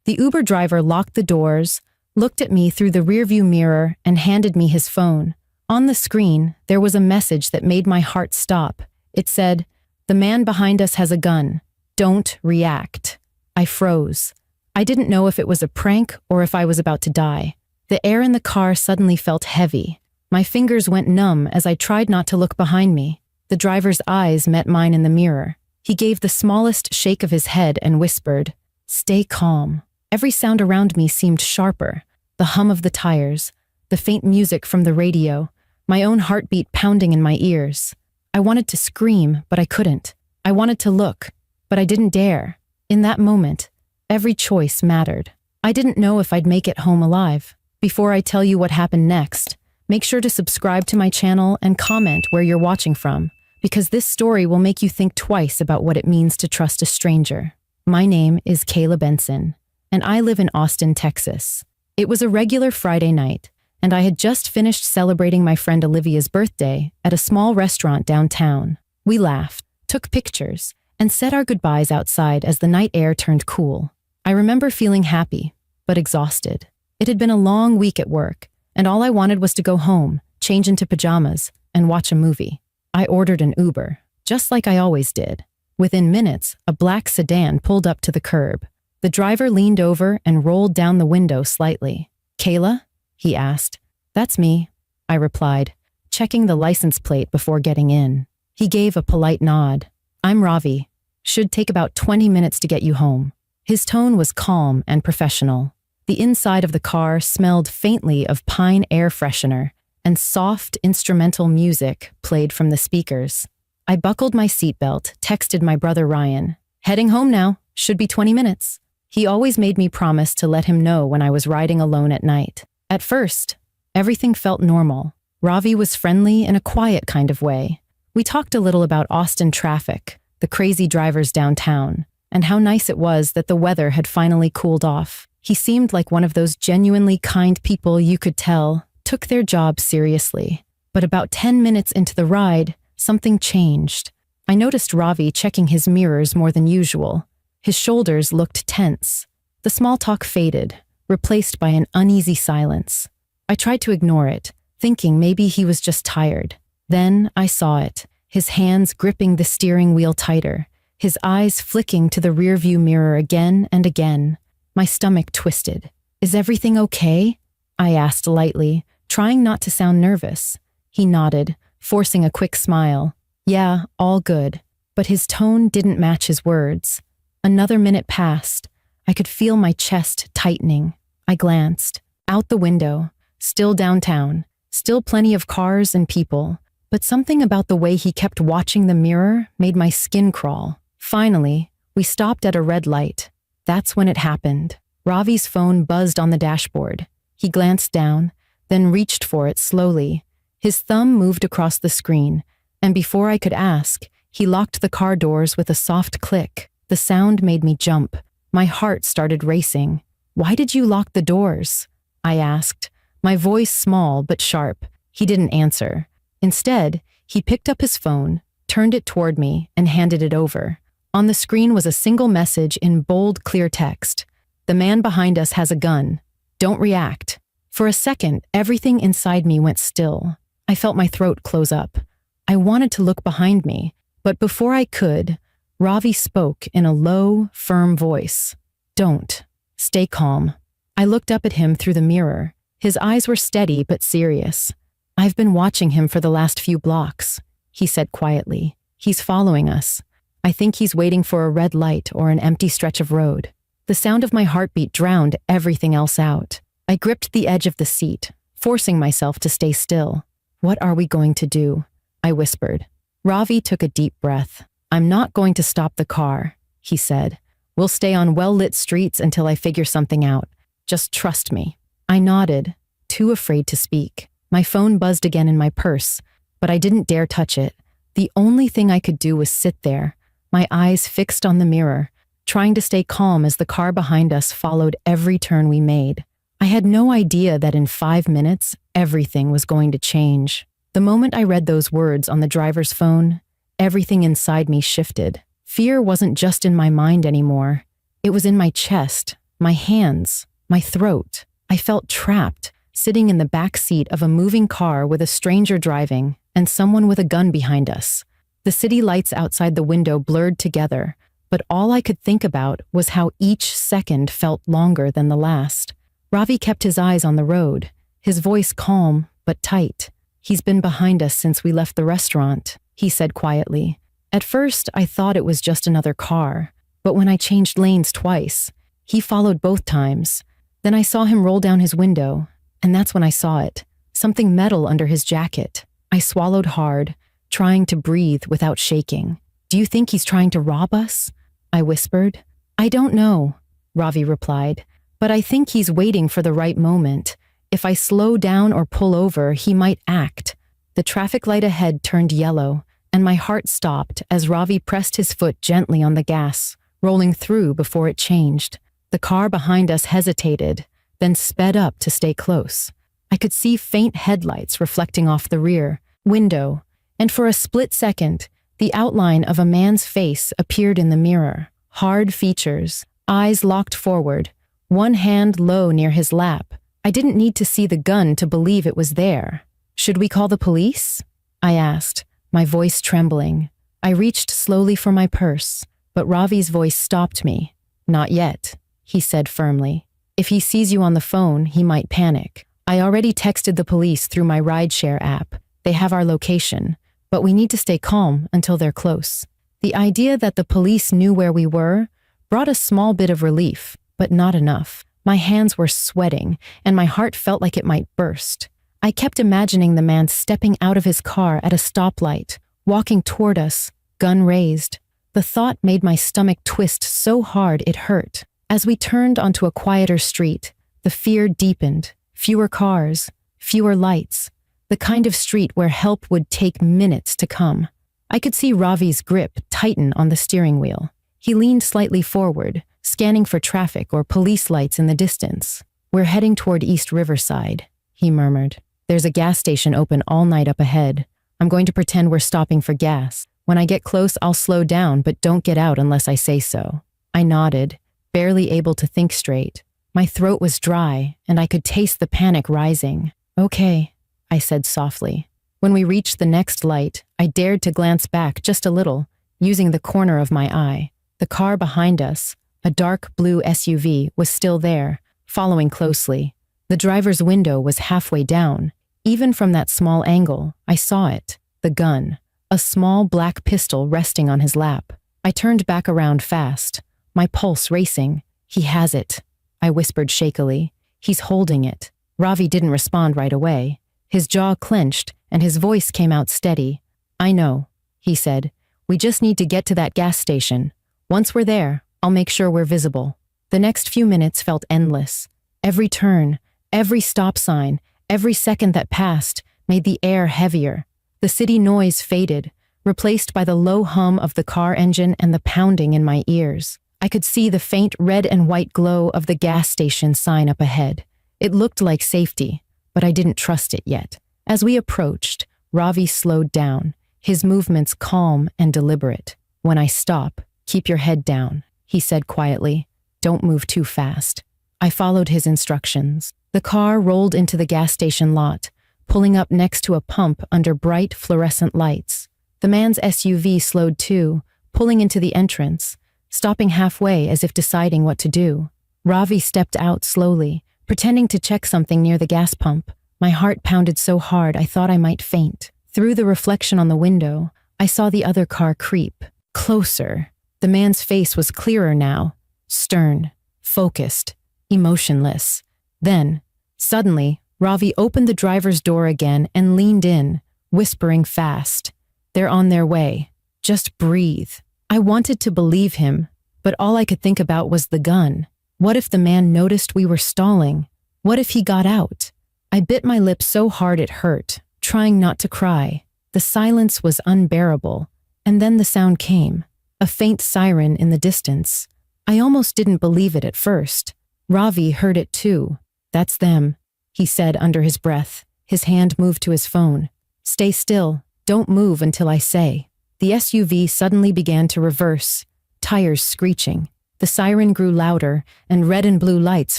The Uber driver locked the doors, looked at me through the rearview mirror, and handed me his phone. On the screen, there was a message that made my heart stop. It said, "The man behind us has a gun. Don't react." I froze. I didn't know if it was a prank or if I was about to die. The air in the car suddenly felt heavy. My fingers went numb as I tried not to look behind me. The driver's eyes met mine in the mirror. He gave the smallest shake of his head and whispered, "Stay calm." Every sound around me seemed sharper. The hum of the tires, the faint music from the radio, my own heartbeat pounding in my ears. I wanted to scream, but I couldn't. I wanted to look, but I didn't dare. In that moment, every choice mattered. I didn't know if I'd make it home alive. Before I tell you what happened next, make sure to subscribe to my channel and comment where you're watching from, because this story will make you think twice about what it means to trust a stranger. My name is Kayla Benson, and I live in Austin, Texas. It was a regular Friday night, and I had just finished celebrating my friend Olivia's birthday at a small restaurant downtown. We laughed, took pictures, and said our goodbyes outside as the night air turned cool. I remember feeling happy, but exhausted. It had been a long week at work, and all I wanted was to go home, change into pajamas, and watch a movie. I ordered an Uber, just like I always did. Within minutes, a black sedan pulled up to the curb. The driver leaned over and rolled down the window slightly. "Kayla?" he asked. "That's me," I replied, checking the license plate before getting in. He gave a polite nod. "I'm Ravi. Should take about 20 minutes to get you home." His tone was calm and professional. The inside of the car smelled faintly of pine air freshener, and soft instrumental music played from the speakers. I buckled my seatbelt, texted my brother Ryan, "Heading home now, should be 20 minutes. He always made me promise to let him know when I was riding alone at night. At first, everything felt normal. Ravi was friendly in a quiet kind of way. We talked a little about Austin traffic, the crazy drivers downtown, and how nice it was that the weather had finally cooled off. He seemed like one of those genuinely kind people you could tell took their job seriously. But about 10 minutes into the ride, something changed. I noticed Ravi checking his mirrors more than usual. His shoulders looked tense. The small talk faded, replaced by an uneasy silence. I tried to ignore it, thinking maybe he was just tired. Then I saw it, his hands gripping the steering wheel tighter, his eyes flicking to the rearview mirror again and again. My stomach twisted. "Is everything okay?" I asked lightly, trying not to sound nervous. He nodded, forcing a quick smile. "Yeah, all good." But his tone didn't match his words. Another minute passed. I could feel my chest tightening. I glanced. Out the window. Still downtown. Still plenty of cars and people. But something about the way he kept watching the mirror made my skin crawl. Finally, we stopped at a red light. That's when it happened. Ravi's phone buzzed on the dashboard. He glanced down, then reached for it slowly. His thumb moved across the screen, and before I could ask, he locked the car doors with a soft click. The sound made me jump. My heart started racing. "Why did you lock the doors?" I asked, my voice small but sharp. He didn't answer. Instead, he picked up his phone, turned it toward me, and handed it over. On the screen was a single message in bold, clear text. "The man behind us has a gun. Don't react." For a second, everything inside me went still. I felt my throat close up. I wanted to look behind me, but before I could, Ravi spoke in a low, firm voice. "Don't. Stay calm." I looked up at him through the mirror. His eyes were steady but serious. "I've been watching him for the last few blocks," he said quietly. "He's following us. I think he's waiting for a red light or an empty stretch of road." The sound of my heartbeat drowned everything else out. I gripped the edge of the seat, forcing myself to stay still. "What are we going to do?" I whispered. Ravi took a deep breath. "I'm not going to stop the car," he said. "We'll stay on well-lit streets until I figure something out. Just trust me." I nodded, too afraid to speak. My phone buzzed again in my purse, but I didn't dare touch it. The only thing I could do was sit there, my eyes fixed on the mirror, trying to stay calm as the car behind us followed every turn we made. I had no idea that in 5 minutes, everything was going to change. The moment I read those words on the driver's phone, everything inside me shifted. Fear wasn't just in my mind anymore. It was in my chest, my hands, my throat. I felt trapped, sitting in the back seat of a moving car with a stranger driving and someone with a gun behind us. The city lights outside the window blurred together, but all I could think about was how each second felt longer than the last. Ravi kept his eyes on the road, his voice calm but tight. "He's been behind us since we left the restaurant," he said quietly. At first, I thought it was just another car, but when I changed lanes twice, he followed both times. Then I saw him roll down his window, and that's when I saw it. Something metal under his jacket. I swallowed hard, trying to breathe without shaking. "Do you think he's trying to rob us?" I whispered. "I don't know," Ravi replied, "but I think he's waiting for the right moment. If I slow down or pull over, he might act." The traffic light ahead turned yellow, and my heart stopped as Ravi pressed his foot gently on the gas, rolling through before it changed. The car behind us hesitated, then sped up to stay close. I could see faint headlights reflecting off the rear window, and for a split second, the outline of a man's face appeared in the mirror. Hard features, eyes locked forward, one hand low near his lap. I didn't need to see the gun to believe it was there. "Should we call the police?" I asked, my voice trembling. I reached slowly for my purse, but Ravi's voice stopped me. "Not yet," he said firmly. "If he sees you on the phone, he might panic. I already texted the police through my rideshare app. They have our location, but we need to stay calm until they're close." The idea that the police knew where we were brought a small bit of relief, but not enough. My hands were sweating, and my heart felt like it might burst. I kept imagining the man stepping out of his car at a stoplight, walking toward us, gun raised. The thought made my stomach twist so hard it hurt. As we turned onto a quieter street, the fear deepened. Fewer cars, fewer lights, the kind of street where help would take minutes to come. I could see Ravi's grip tighten on the steering wheel. He leaned slightly forward, scanning for traffic or police lights in the distance. "We're heading toward East Riverside," he murmured. "There's a gas station open all night up ahead. I'm going to pretend we're stopping for gas. When I get close, I'll slow down, but don't get out unless I say so." I nodded, barely able to think straight. My throat was dry, and I could taste the panic rising. "Okay," I said softly. When we reached the next light, I dared to glance back just a little, using the corner of my eye. The car behind us, a dark blue SUV, was still there, following closely. The driver's window was halfway down. Even from that small angle, I saw it, the gun, a small black pistol resting on his lap. I turned back around fast, my pulse racing. "He has it," I whispered shakily. "He's holding it." Ravi didn't respond right away. His jaw clenched, and his voice came out steady. "I know," he said. "We just need to get to that gas station. Once we're there, I'll make sure we're visible." The next few minutes felt endless. Every turn, every stop sign, every second that passed made the air heavier. The city noise faded, replaced by the low hum of the car engine and the pounding in my ears. I could see the faint red and white glow of the gas station sign up ahead. It looked like safety, but I didn't trust it yet. As we approached, Ravi slowed down, his movements calm and deliberate. "When I stop, keep your head down," he said quietly. "Don't move too fast." I followed his instructions. The car rolled into the gas station lot, pulling up next to a pump under bright fluorescent lights. The man's SUV slowed too, pulling into the entrance, stopping halfway as if deciding what to do. Ravi stepped out slowly, pretending to check something near the gas pump. My heart pounded so hard I thought I might faint. Through the reflection on the window, I saw the other car creep closer. The man's face was clearer now, stern, focused, emotionless. Then, suddenly, Ravi opened the driver's door again and leaned in, whispering fast. "They're on their way. Just breathe." I wanted to believe him, but all I could think about was the gun. What if the man noticed we were stalling? What if he got out? I bit my lip so hard it hurt, trying not to cry. The silence was unbearable, and then the sound came, a faint siren in the distance. I almost didn't believe it at first. Ravi heard it too. "That's them," he said under his breath. His hand moved to his phone. "Stay still. Don't move until I say." The SUV suddenly began to reverse, tires screeching. The siren grew louder, and red and blue lights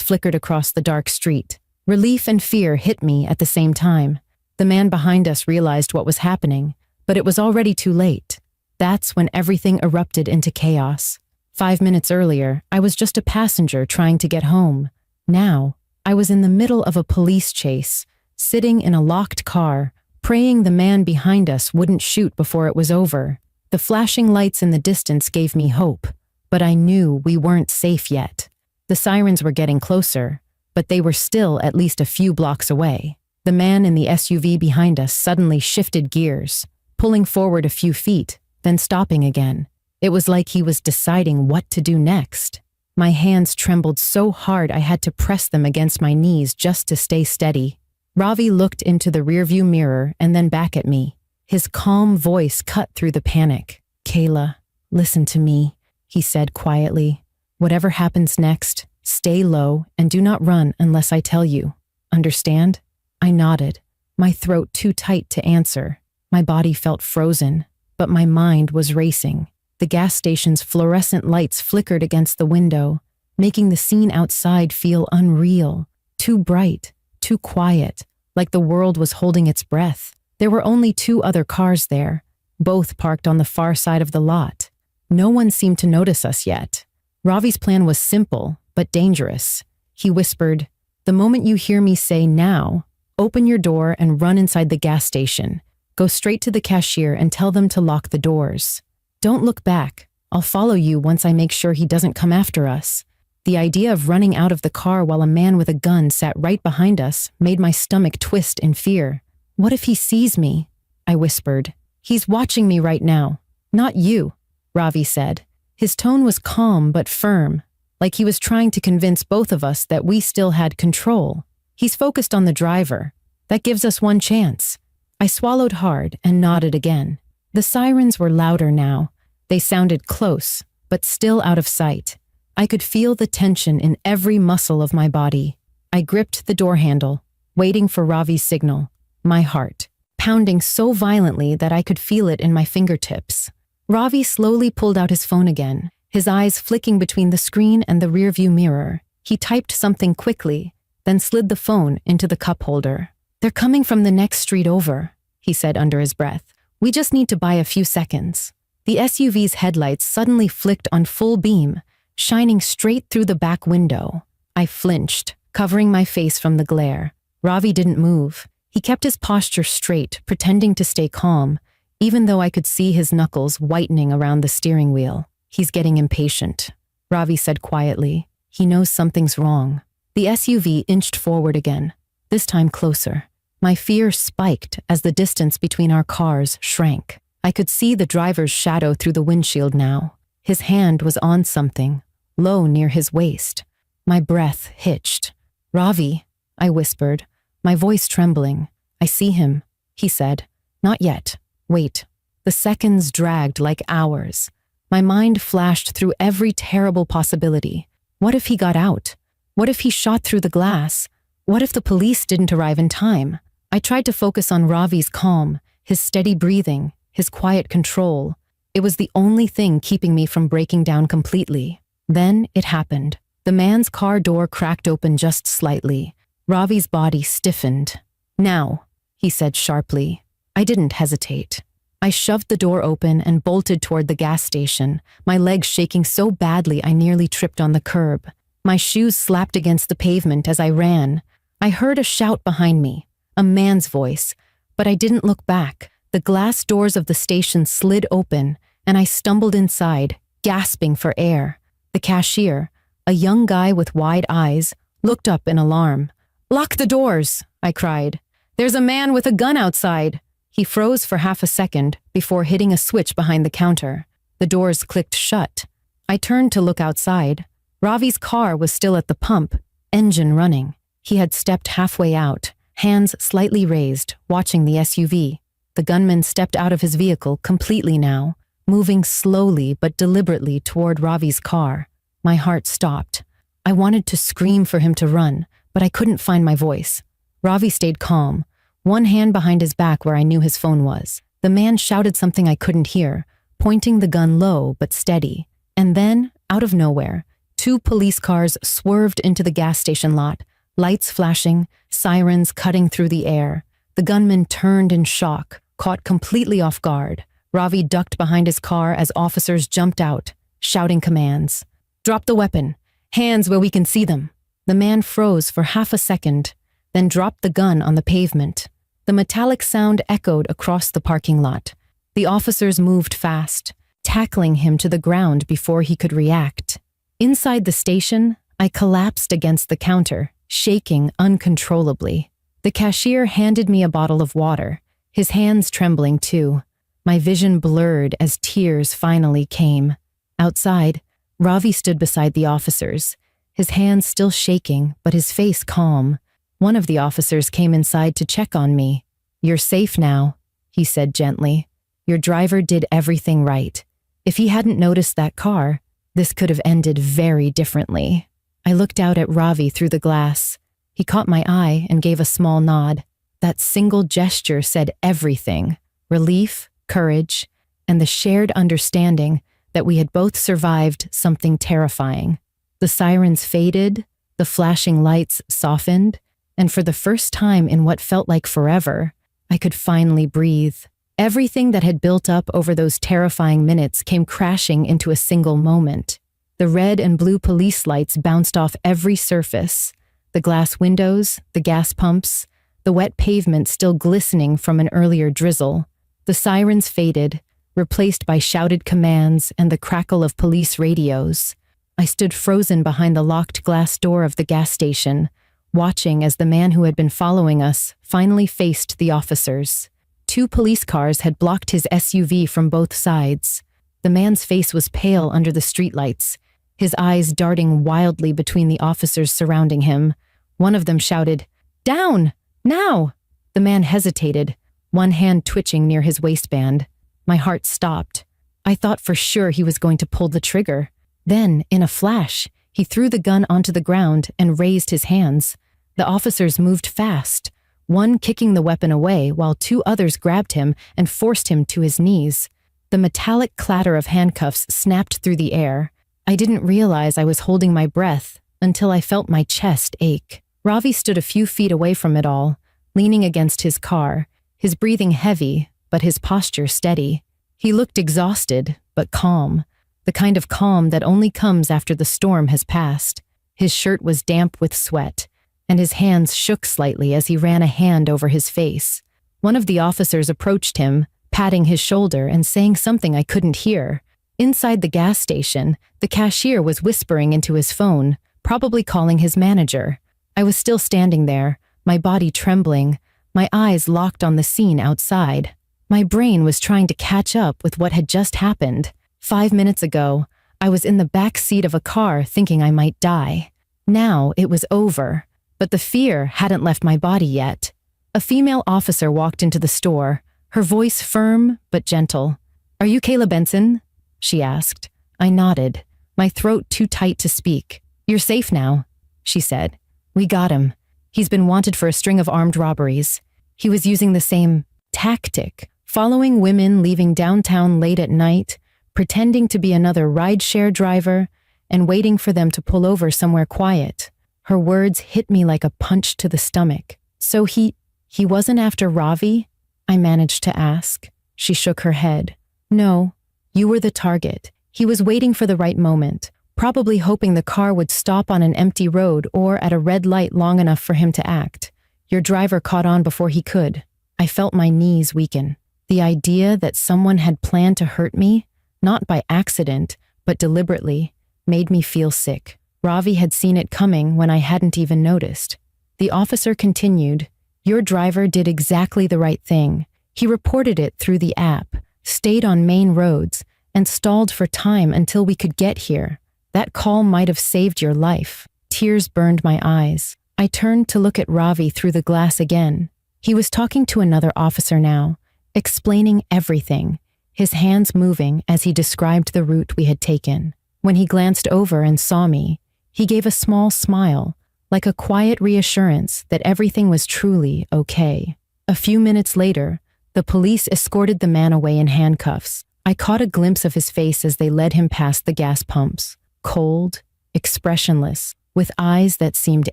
flickered across the dark street. Relief and fear hit me at the same time. The man behind us realized what was happening, but it was already too late. That's when everything erupted into chaos. 5 minutes earlier, I was just a passenger trying to get home. Now, I was in the middle of a police chase, sitting in a locked car, praying the man behind us wouldn't shoot before it was over. The flashing lights in the distance gave me hope, but I knew we weren't safe yet. The sirens were getting closer, but they were still at least a few blocks away. The man in the SUV behind us suddenly shifted gears, pulling forward a few feet, then stopping again. It was like he was deciding what to do next. My hands trembled so hard I had to press them against my knees just to stay steady. Ravi looked into the rearview mirror and then back at me. His calm voice cut through the panic. "Kayla, listen to me," he said quietly. "Whatever happens next, stay low and do not run unless I tell you. Understand?" I nodded, my throat too tight to answer. My body felt frozen, but my mind was racing. The gas station's fluorescent lights flickered against the window, making the scene outside feel unreal. Too bright, too quiet, like the world was holding its breath. There were only 2 other cars there, both parked on the far side of the lot. No one seemed to notice us yet. Ravi's plan was simple, but dangerous. He whispered, "The moment you hear me say now, open your door and run inside the gas station. Go straight to the cashier and tell them to lock the doors. Don't look back. I'll follow you once I make sure he doesn't come after us." The idea of running out of the car while a man with a gun sat right behind us made my stomach twist in fear. "What if he sees me?" I whispered. "He's watching me right now." "Not you," Ravi said. His tone was calm but firm, like he was trying to convince both of us that we still had control. "He's focused on the driver. That gives us one chance." I swallowed hard and nodded again. The sirens were louder now. They sounded close, but still out of sight. I could feel the tension in every muscle of my body. I gripped the door handle, waiting for Ravi's signal, my heart pounding so violently that I could feel it in my fingertips. Ravi slowly pulled out his phone again, his eyes flicking between the screen and the rearview mirror. He typed something quickly, then slid the phone into the cup holder. "They're coming from the next street over," he said under his breath. "We just need to buy a few seconds." The SUV's headlights suddenly flicked on full beam, shining straight through the back window. I flinched, covering my face from the glare. Ravi didn't move. He kept his posture straight, pretending to stay calm, even though I could see his knuckles whitening around the steering wheel. "He's getting impatient," Ravi said quietly. "He knows something's wrong." The SUV inched forward again, this time closer. My fear spiked as the distance between our cars shrank. I could see the driver's shadow through the windshield now. His hand was on something, low near his waist. My breath hitched. "Ravi," I whispered, my voice trembling. "I see him," he said. "Not yet. Wait." The seconds dragged like hours. My mind flashed through every terrible possibility. What if he got out? What if he shot through the glass? What if the police didn't arrive in time? I tried to focus on Ravi's calm, his steady breathing, his quiet control. It was the only thing keeping me from breaking down completely. Then it happened. The man's car door cracked open just slightly. Ravi's body stiffened. "Now," he said sharply. I didn't hesitate. I shoved the door open and bolted toward the gas station, my legs shaking so badly I nearly tripped on the curb. My shoes slapped against the pavement as I ran. I heard a shout behind me, a man's voice, but I didn't look back. The glass doors of the station slid open, and I stumbled inside, gasping for air. The cashier, a young guy with wide eyes, looked up in alarm. "Lock the doors," I cried. "There's a man with a gun outside." He froze for half a second before hitting a switch behind the counter. The doors clicked shut. I turned to look outside. Ravi's car was still at the pump, engine running. He had stepped halfway out, hands slightly raised, watching the SUV. The gunman stepped out of his vehicle completely now, moving slowly but deliberately toward Ravi's car. My heart stopped. I wanted to scream for him to run, but I couldn't find my voice. Ravi stayed calm, one hand behind his back where I knew his phone was. The man shouted something I couldn't hear, pointing the gun low but steady. And then, out of nowhere, 2 police cars swerved into the gas station lot, lights flashing, sirens cutting through the air. The gunman turned in shock, caught completely off guard. Ravi ducked behind his car as officers jumped out, shouting commands. "Drop the weapon! Hands where we can see them!" The man froze for half a second, then dropped the gun on the pavement. The metallic sound echoed across the parking lot. The officers moved fast, tackling him to the ground before he could react. Inside the station, I collapsed against the counter, shaking uncontrollably. The cashier handed me a bottle of water, his hands trembling too. My vision blurred as tears finally came. Outside, Ravi stood beside the officers, his hands still shaking, but his face calm. One of the officers came inside to check on me. "You're safe now," he said gently. "Your driver did everything right. If he hadn't noticed that car, this could have ended very differently." I looked out at Ravi through the glass. He caught my eye and gave a small nod. That single gesture said everything: relief, courage, and the shared understanding that we had both survived something terrifying. The sirens faded, the flashing lights softened, and for the first time in what felt like forever, I could finally breathe. Everything that had built up over those terrifying minutes came crashing into a single moment. The red and blue police lights bounced off every surface, the glass windows, the gas pumps, the wet pavement still glistening from an earlier drizzle. The sirens faded, replaced by shouted commands and the crackle of police radios. I stood frozen behind the locked glass door of the gas station, watching as the man who had been following us finally faced the officers. 2 police cars had blocked his SUV from both sides. The man's face was pale under the streetlights, his eyes darting wildly between the officers surrounding him. One of them shouted, "Down! Now!" The man hesitated, one hand twitching near his waistband. My heart stopped. I thought for sure he was going to pull the trigger. Then, in a flash, he threw the gun onto the ground and raised his hands. The officers moved fast, one kicking the weapon away while 2 others grabbed him and forced him to his knees. The metallic clatter of handcuffs snapped through the air. I didn't realize I was holding my breath until I felt my chest ache. Ravi stood a few feet away from it all, leaning against his car, his breathing heavy, but his posture steady. He looked exhausted, but calm, the kind of calm that only comes after the storm has passed. His shirt was damp with sweat, and his hands shook slightly as he ran a hand over his face. One of the officers approached him, patting his shoulder and saying something I couldn't hear. Inside the gas station, the cashier was whispering into his phone, probably calling his manager. I was still standing there, my body trembling, my eyes locked on the scene outside. My brain was trying to catch up with what had just happened. 5 minutes ago, I was in the back seat of a car thinking I might die. Now it was over, but the fear hadn't left my body yet. A female officer walked into the store, her voice firm but gentle. "Are you Kayla Benson?" she asked. I nodded, my throat too tight to speak. "You're safe now," she said. "We got him. He's been wanted for a string of armed robberies. He was using the same tactic, following women leaving downtown late at night, pretending to be another rideshare driver, and waiting for them to pull over somewhere quiet." Her words hit me like a punch to the stomach. "So he wasn't after Ravi?" I managed to ask. She shook her head. "No, you were the target. He was waiting for the right moment, probably hoping the car would stop on an empty road or at a red light long enough for him to act. Your driver caught on before he could." I felt my knees weaken. The idea that someone had planned to hurt me, not by accident, but deliberately, made me feel sick. Ravi had seen it coming when I hadn't even noticed. The officer continued, "Your driver did exactly the right thing. He reported it through the app, stayed on main roads, and stalled for time until we could get here. That call might have saved your life." Tears burned my eyes. I turned to look at Ravi through the glass again. He was talking to another officer now, explaining everything, his hands moving as he described the route we had taken. When he glanced over and saw me, he gave a small smile, like a quiet reassurance that everything was truly okay. A few minutes later, the police escorted the man away in handcuffs. I caught a glimpse of his face as they led him past the gas pumps, cold, expressionless, with eyes that seemed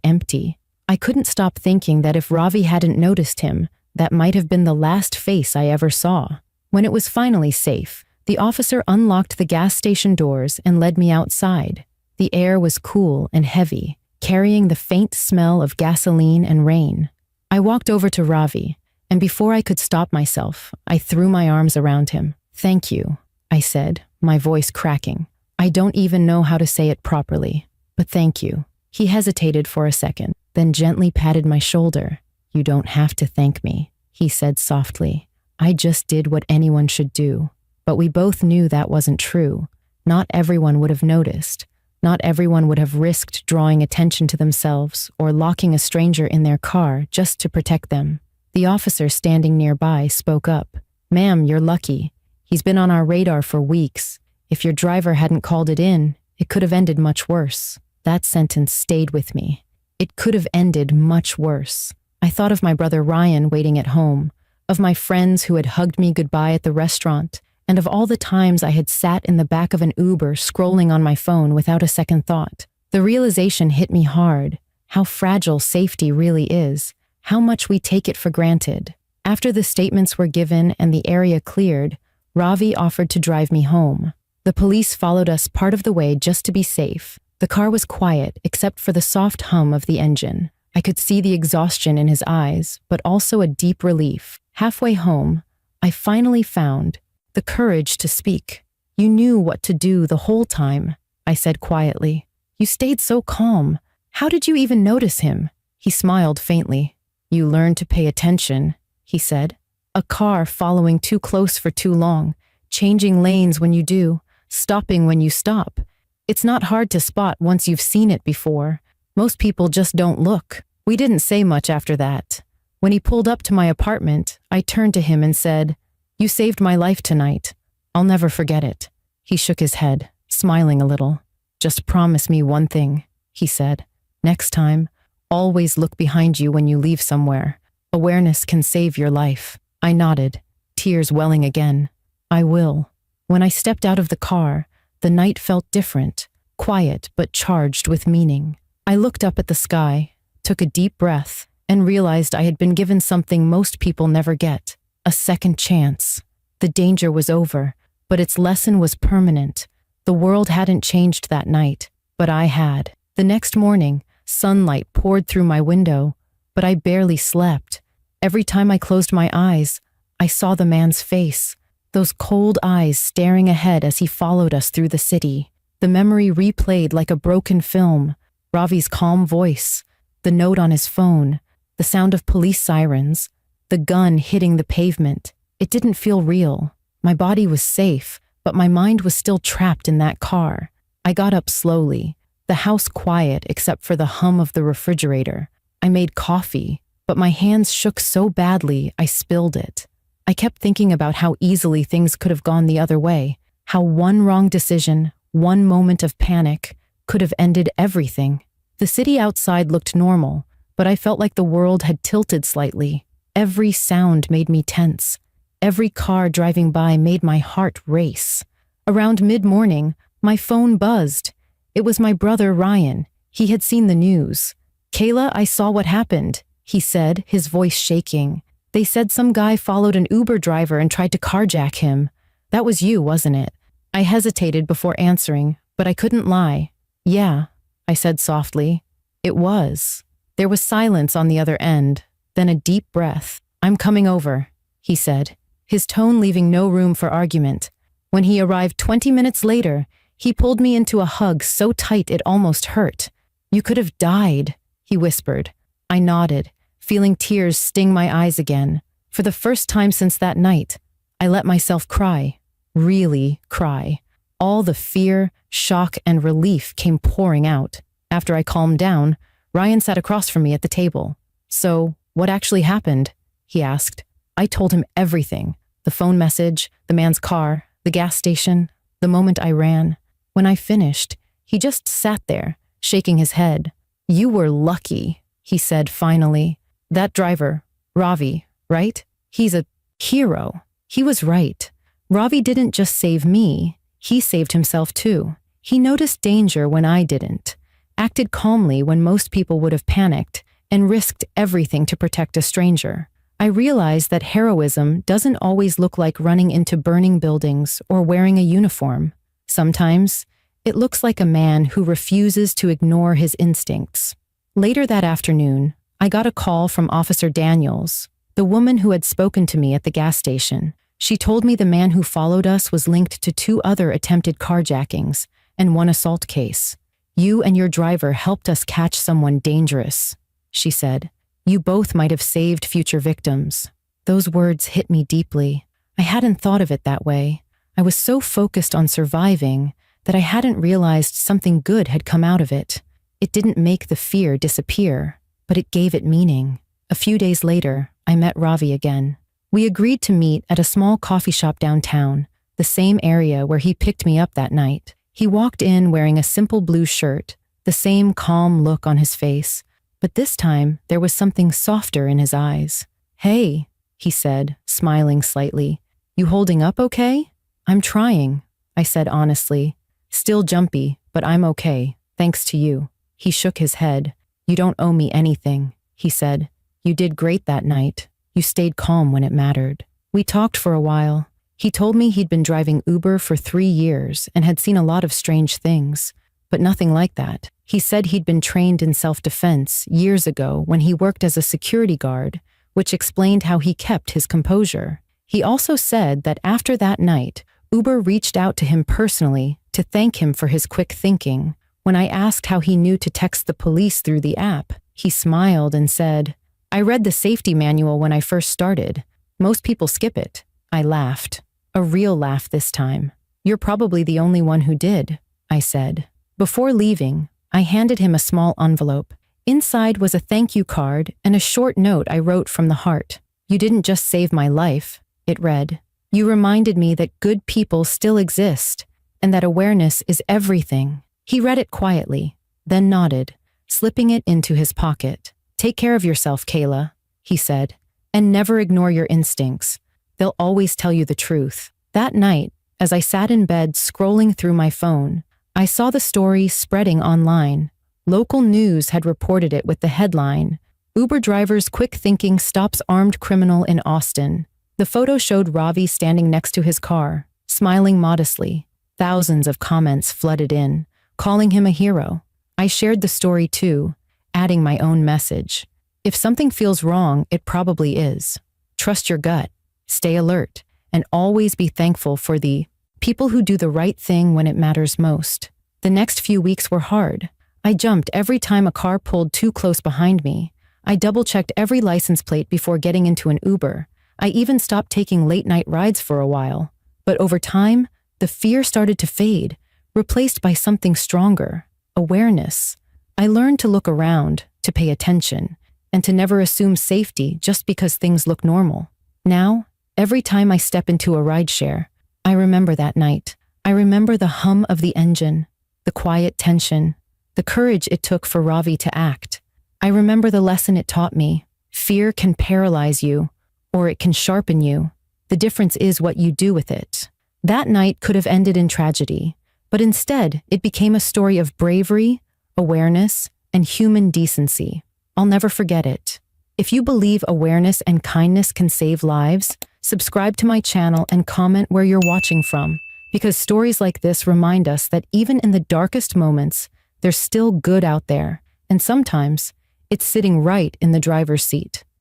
empty. I couldn't stop thinking that if Ravi hadn't noticed him, that might have been the last face I ever saw. When it was finally safe, the officer unlocked the gas station doors and led me outside. The air was cool and heavy, carrying the faint smell of gasoline and rain. I walked over to Ravi, and before I could stop myself, I threw my arms around him. "Thank you," I said, my voice cracking. "I don't even know how to say it properly, but thank you." He hesitated for a second, then gently patted my shoulder. "You don't have to thank me," he said softly. "I just did what anyone should do." But we both knew that wasn't true. Not everyone would have noticed. Not everyone would have risked drawing attention to themselves or locking a stranger in their car just to protect them. The officer standing nearby spoke up. "Ma'am, you're lucky. He's been on our radar for weeks. If your driver hadn't called it in, it could have ended much worse." That sentence stayed with me. It could have ended much worse. I thought of my brother Ryan waiting at home, of my friends who had hugged me goodbye at the restaurant, and of all the times I had sat in the back of an Uber scrolling on my phone without a second thought. The realization hit me hard, how fragile safety really is, how much we take it for granted. After the statements were given and the area cleared, Ravi offered to drive me home. The police followed us part of the way just to be safe. The car was quiet except for the soft hum of the engine. I could see the exhaustion in his eyes, but also a deep relief. Halfway home, I finally found the courage to speak. "You knew what to do the whole time," I said quietly. "You stayed so calm. How did you even notice him?" He smiled faintly. "You learned to pay attention," he said. "A car following too close for too long, changing lanes when you do, stopping when you stop. It's not hard to spot once you've seen it before. Most people just don't look." We didn't say much after that. When he pulled up to my apartment, I turned to him and said, "You saved my life tonight. I'll never forget it." He shook his head, smiling a little. "Just promise me one thing," he said. "Next time, always look behind you when you leave somewhere. Awareness can save your life." I nodded, tears welling again. "I will." When I stepped out of the car, the night felt different, quiet but charged with meaning. I looked up at the sky, took a deep breath, and realized I had been given something most people never get: a second chance. The danger was over, but its lesson was permanent. The world hadn't changed that night, but I had. The next morning, sunlight poured through my window, but I barely slept. Every time I closed my eyes, I saw the man's face, those cold eyes staring ahead as he followed us through the city. The memory replayed like a broken film. Ravi's calm voice, the note on his phone, the sound of police sirens, the gun hitting the pavement. It didn't feel real. My body was safe, but my mind was still trapped in that car. I got up slowly, the house quiet except for the hum of the refrigerator. I made coffee, but my hands shook so badly I spilled it. I kept thinking about how easily things could have gone the other way, how one wrong decision, one moment of panic, could have ended everything. The city outside looked normal, but I felt like the world had tilted slightly. Every sound made me tense. Every car driving by made my heart race. Around mid-morning, my phone buzzed. It was my brother Ryan. He had seen the news. "Kayla, I saw what happened," he said, his voice shaking. "They said some guy followed an Uber driver and tried to carjack him. That was you, wasn't it?" I hesitated before answering, but I couldn't lie. "Yeah," I said softly. "It was." There was silence on the other end, then a deep breath. "I'm coming over," he said, his tone leaving no room for argument. When he arrived 20 minutes later, he pulled me into a hug so tight it almost hurt. "You could have died," he whispered. I nodded, feeling tears sting my eyes again. For the first time since that night, I let myself cry, really cry. All the fear, shock, and relief came pouring out. After I calmed down, Ryan sat across from me at the table. "So, what actually happened?" he asked. I told him everything: the phone message, the man's car, the gas station, the moment I ran. When I finished, he just sat there, shaking his head. "You were lucky," he said finally. "That driver, Ravi, right? He's a hero." He was right. Ravi didn't just save me, he saved himself too. He noticed danger when I didn't, acted calmly when most people would have panicked, and risked everything to protect a stranger. I realized that heroism doesn't always look like running into burning buildings or wearing a uniform. Sometimes, it looks like a man who refuses to ignore his instincts. Later that afternoon, I got a call from Officer Daniels, the woman who had spoken to me at the gas station. She told me the man who followed us was linked to 2 other attempted carjackings and 1 assault case. "You and your driver helped us catch someone dangerous," she said. "You both might have saved future victims." Those words hit me deeply. I hadn't thought of it that way. I was so focused on surviving that I hadn't realized something good had come out of it. It didn't make the fear disappear, but it gave it meaning. A few days later, I met Ravi again. We agreed to meet at a small coffee shop downtown, the same area where he picked me up that night. He walked in wearing a simple blue shirt, the same calm look on his face, but this time there was something softer in his eyes. "Hey," he said, smiling slightly. "You holding up okay?" "I'm trying," I said honestly. "Still jumpy, but I'm okay, thanks to you." He shook his head. "You don't owe me anything," he said. "You did great that night. You stayed calm when it mattered." We talked for a while. He told me he'd been driving Uber for 3 years and had seen a lot of strange things, but nothing like that. He said he'd been trained in self-defense years ago when he worked as a security guard, which explained how he kept his composure. He also said that after that night, Uber reached out to him personally to thank him for his quick thinking. When I asked how he knew to text the police through the app, he smiled and said, "I read the safety manual when I first started. Most people skip it." I laughed. A real laugh this time. "You're probably the only one who did," I said. Before leaving, I handed him a small envelope. Inside was a thank you card and a short note I wrote from the heart. "You didn't just save my life," it read. "You reminded me that good people still exist and that awareness is everything." He read it quietly, then nodded, slipping it into his pocket. "Take care of yourself, Kayla," he said, "and never ignore your instincts. They'll always tell you the truth." That night, as I sat in bed scrolling through my phone, I saw the story spreading online. Local news had reported it with the headline, "Uber driver's quick thinking stops armed criminal in Austin." The photo showed Ravi standing next to his car, smiling modestly. Thousands of comments flooded in, calling him a hero. I shared the story too, adding my own message. If something feels wrong, it probably is. Trust your gut, stay alert, and always be thankful for the people who do the right thing when it matters most. The next few weeks were hard. I jumped every time a car pulled too close behind me. I double-checked every license plate before getting into an Uber. I even stopped taking late-night rides for a while. But over time, the fear started to fade, replaced by something stronger, awareness. I learned to look around, to pay attention, and to never assume safety just because things look normal. Now, every time I step into a rideshare, I remember that night. I remember the hum of the engine, the quiet tension, the courage it took for Ravi to act. I remember the lesson it taught me. Fear can paralyze you, or it can sharpen you. The difference is what you do with it. That night could have ended in tragedy, but instead it became a story of bravery, awareness, and human decency. I'll never forget it. If you believe awareness and kindness can save lives, subscribe to my channel and comment where you're watching from, because stories like this remind us that even in the darkest moments, there's still good out there, and sometimes it's sitting right in the driver's seat.